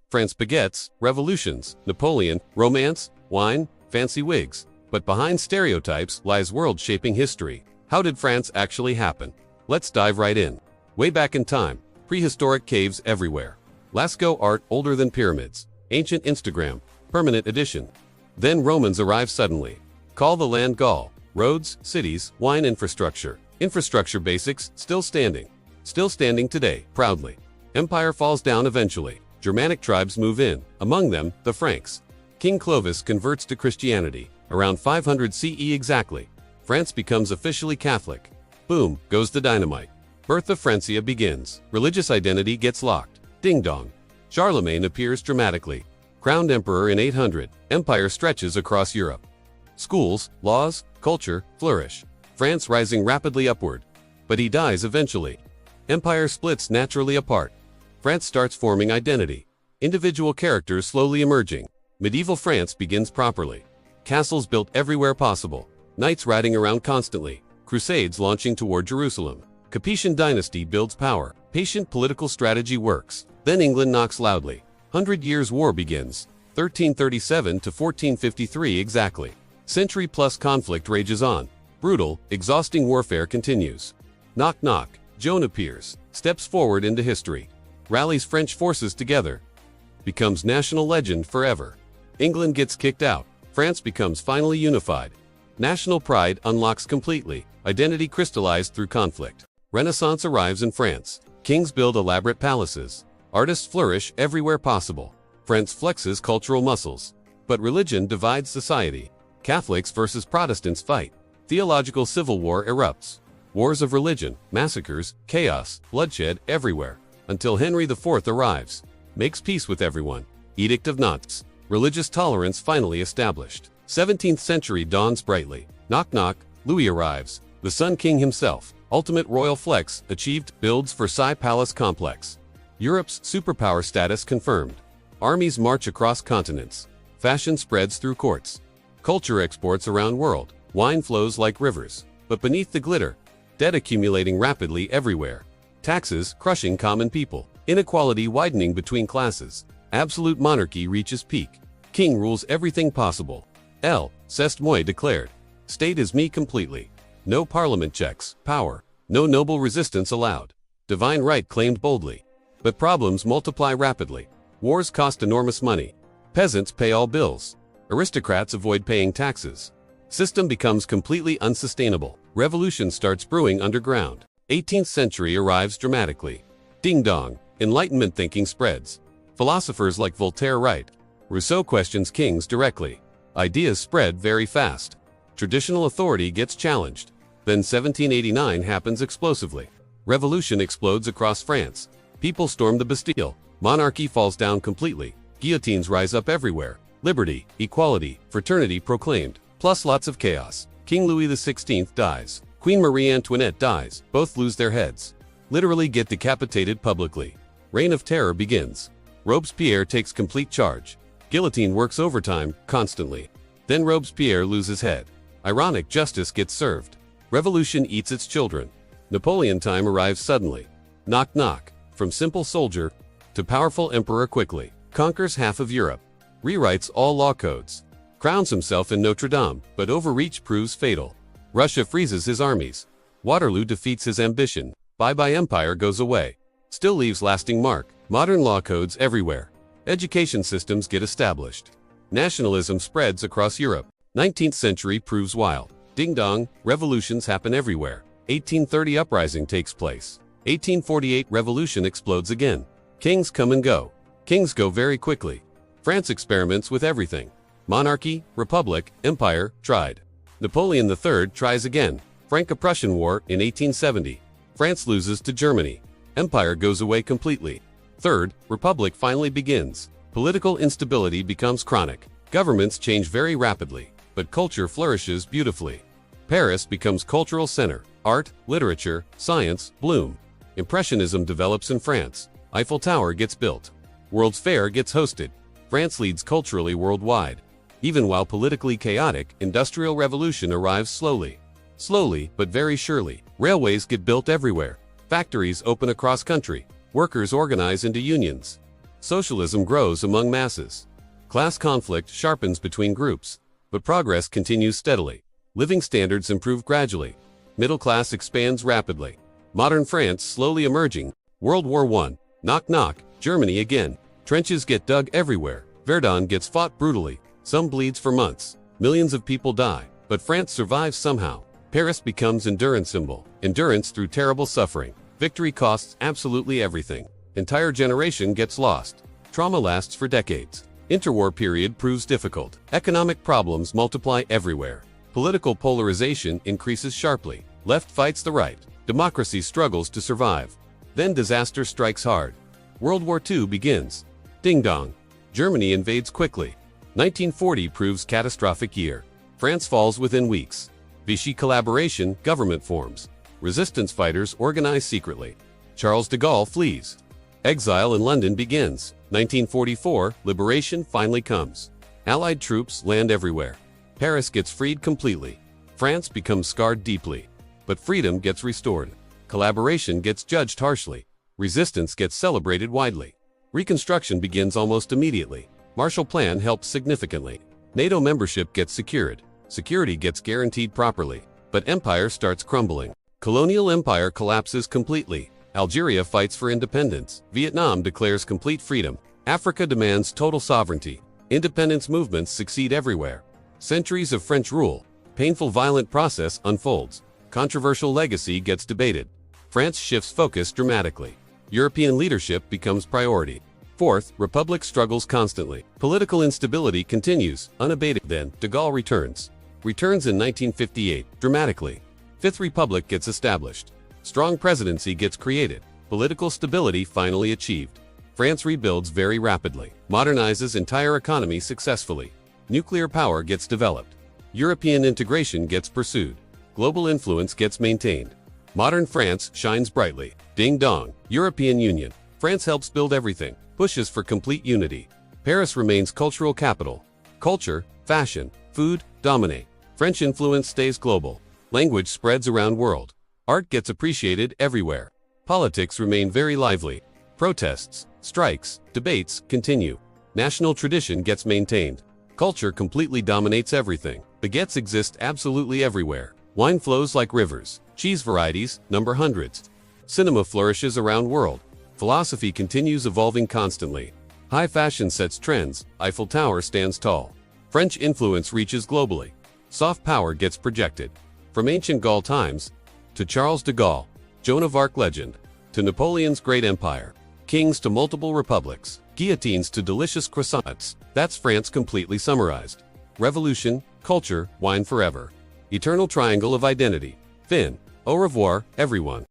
France baguettes, revolutions, Napoleon, romance, wine, fancy wigs. But behind stereotypes lies world-shaping history. How did France actually happen? Let's dive right in. Way back in time, prehistoric caves everywhere. Lascaux art older than pyramids. Ancient Instagram, permanent edition. Then Romans arrive suddenly. Call the land Gaul. Roads, cities, wine infrastructure. Infrastructure basics still standing. Still standing today, proudly. Empire falls down eventually. Germanic tribes move in, among them, the Franks. King Clovis converts to Christianity, around 500 CE exactly. France becomes officially Catholic. Boom, goes the dynamite. Birth of Francia begins. Religious identity gets locked. Ding dong. Charlemagne appears dramatically. Crowned emperor in 800, empire stretches across Europe. Schools, laws, culture, flourish. France rising rapidly upward. But he dies eventually. Empire splits naturally apart. France starts forming identity. Individual characters slowly emerging. Medieval France begins properly. Castles built everywhere possible. Knights riding around constantly. Crusades launching toward Jerusalem. Capetian dynasty builds power. Patient political strategy works. Then England knocks loudly. 100 Years' War begins. 1337 to 1453 exactly. Century-plus conflict rages on. Brutal, exhausting warfare continues. Knock knock. Joan appears. Steps forward into history. Rallies French forces together. Becomes national legend forever. England gets kicked out. France becomes finally unified. National pride unlocks completely. Identity crystallized through conflict. Renaissance arrives in France. Kings build elaborate palaces. Artists flourish everywhere possible. France flexes cultural muscles. But religion divides society. Catholics versus Protestants fight. Theological civil war erupts. Wars of religion, massacres, chaos, bloodshed everywhere. Until Henry IV arrives. Makes peace with everyone. Edict of Nantes. Religious tolerance finally established. 17th century dawns brightly. Knock knock, Louis arrives. The Sun King himself. Ultimate royal flex achieved. Builds Versailles Palace complex. Europe's superpower status confirmed. Armies march across continents. Fashion spreads through courts. Culture exports around world. Wine flows like rivers. But beneath the glitter, debt accumulating rapidly everywhere. Taxes crushing common people. Inequality widening between classes. Absolute monarchy reaches peak. King rules everything possible. C'est moi declared. State is me completely. No parliament checks power. No noble resistance allowed. Divine right claimed boldly. But problems multiply rapidly. Wars cost enormous money. Peasants pay all bills. Aristocrats avoid paying taxes. System becomes completely unsustainable. Revolution starts brewing underground. 18th century arrives dramatically. Ding dong. Enlightenment thinking spreads. Philosophers like Voltaire write. Rousseau questions kings directly. Ideas spread very fast. Traditional authority gets challenged. Then 1789 happens explosively. Revolution explodes across France. People storm the Bastille. Monarchy falls down completely. Guillotines rise up everywhere. Liberty, equality, fraternity proclaimed. Plus lots of chaos. King Louis XVI dies. Queen Marie Antoinette dies. Both lose their heads. Literally get decapitated publicly. Reign of Terror begins. Robespierre takes complete charge. Guillotine works overtime, constantly. Then Robespierre loses head. Ironic justice gets served. Revolution eats its children. Napoleon time arrives suddenly. Knock knock. From simple soldier to powerful emperor quickly. Conquers half of Europe. Rewrites all law codes. Crowns himself in Notre Dame, but overreach proves fatal. Russia freezes his armies. Waterloo defeats his ambition. Bye-bye empire goes away. Still leaves lasting mark. Modern law codes everywhere. Education systems get established. Nationalism spreads across Europe. 19th century proves wild. Ding dong, revolutions happen everywhere. 1830 uprising takes place. 1848 revolution explodes again. Kings come and go. Kings go very quickly. France experiments with everything. Monarchy, republic, empire, tried. Napoleon III tries again. Franco-Prussian War in 1870. France loses to Germany. Empire goes away completely. Third, republic finally begins. Political instability becomes chronic. Governments change very rapidly, but culture flourishes beautifully. Paris becomes cultural center. Art, literature, science bloom. Impressionism develops in France. Eiffel Tower gets built. World's Fair gets hosted. France leads culturally worldwide. Even while politically chaotic, industrial revolution arrives slowly. Slowly, but very surely. Railways get built everywhere. Factories open across country. Workers organize into unions. Socialism grows among masses. Class conflict sharpens between groups, but progress continues steadily. Living standards improve gradually. Middle class expands rapidly. Modern France slowly emerging. World War I. Knock knock, Germany again. Trenches get dug everywhere. Verdun gets fought brutally. Some bleeds for months. Millions of people die, but France survives somehow. Paris becomes endurance symbol. Endurance through terrible suffering. Victory costs absolutely everything. Entire generation gets lost. Trauma lasts for decades. Interwar period proves difficult. Economic problems multiply everywhere. Political polarization increases sharply. Left fights the right. Democracy struggles to survive. Then disaster strikes hard. World War II begins. Ding dong. Germany invades quickly. 1940 proves catastrophic year. France falls within weeks. Vichy collaboration, government forms. Resistance fighters organize secretly. Charles de Gaulle flees. Exile in London begins. 1944, liberation finally comes. Allied troops land everywhere. Paris gets freed completely. France becomes scarred deeply. But freedom gets restored. Collaboration gets judged harshly. Resistance gets celebrated widely. Reconstruction begins almost immediately. Marshall Plan helps significantly. NATO membership gets secured. Security gets guaranteed properly. But empire starts crumbling. Colonial empire collapses completely. Algeria fights for independence. Vietnam declares complete freedom. Africa demands total sovereignty. Independence movements succeed everywhere. Centuries of French rule. Painful violent process unfolds. Controversial legacy gets debated. France shifts focus dramatically. European leadership becomes priority. Fourth, Republic struggles constantly. Political instability continues, unabated. Then, de Gaulle returns. Returns in 1958, dramatically. Fifth Republic gets established. Strong presidency gets created. Political stability finally achieved. France rebuilds very rapidly. Modernizes entire economy successfully. Nuclear power gets developed. European integration gets pursued. Global influence gets maintained. Modern France shines brightly. Ding dong. European Union. France helps build everything. Pushes for complete unity. Paris remains cultural capital. Culture, fashion, food, dominate. French influence stays global. Language spreads around world. Art gets appreciated everywhere. Politics remain very lively. Protests, strikes, debates continue. National tradition gets maintained. Culture completely dominates everything. Baguettes exist absolutely everywhere. Wine flows like rivers. Cheese varieties number hundreds. Cinema flourishes around world. Philosophy continues evolving constantly. High fashion sets trends. Eiffel Tower stands tall. French influence reaches globally. Soft power gets projected. From ancient Gaul times to Charles de Gaulle, Joan of Arc legend, to Napoleon's great empire, kings to multiple republics, guillotines to delicious croissants. That's France completely summarized. Revolution, culture, wine forever. Eternal triangle of identity. Fin. Au revoir, everyone.